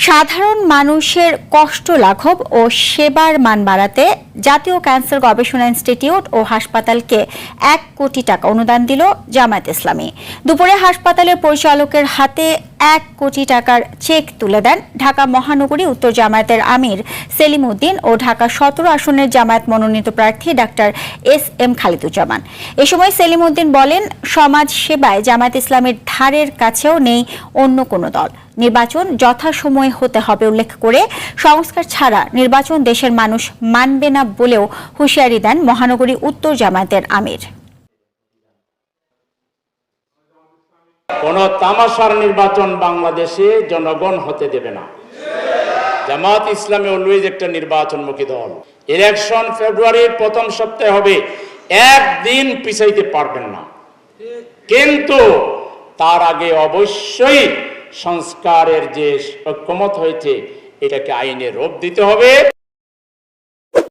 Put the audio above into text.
সাধারণ মানুষের কষ্ট লাঘব ও সেবার মান বাড়াতে জাতীয় ক্যান্সার গবেষণা ইনস্টিটিউট ও হাসপাতালকে ১ কোটি টাকা অনুদান দিল জামায়াত ইসলামী। দুপুরে হাসপাতালের পরিচালকের হাতে ১ কোটি টাকার চেক তুলে দেন ঢাকা মহানগরী উত্তর জামায়াতের আমির সেলিম উদ্দিন ও ঢাকা ১৭ আসনের জামায়াত মনোনীত প্রার্থী ডাক্তার এস.এম. খালিদুজ্জামান। এ সময় সেলিম উদ্দিন বলেন, সমাজ সেবায় জামায়াত ইসলামীর ধারের কাছেও নেই অন্য কোনো দল। নির্বাচন যথাসময়ে হতে হবে উল্লেখ করে সংস্কার ছাড়া নির্বাচন দেশের মানুষ মানবে না বলেও হুঁশিয়ারি দেন মহানগরী উত্তর জামায়াতের আমির। কোন তামাশার নির্বাচন বাংলাদেশে জনগণ হতে দেবে না। জামাত ইসলামী অলওয়েজ একটা নির্বাচনমুখী দল। ইলেকশন ফেব্রুয়ারির প্রথম সপ্তাহে হবে, একদিন পিছাইতে পারবেন না। কিন্তু তার আগে অবশ্যই সংস্কারের যে ঐক্যমত হয়েছে এটাকে আইনে রূপ দিতে হবে।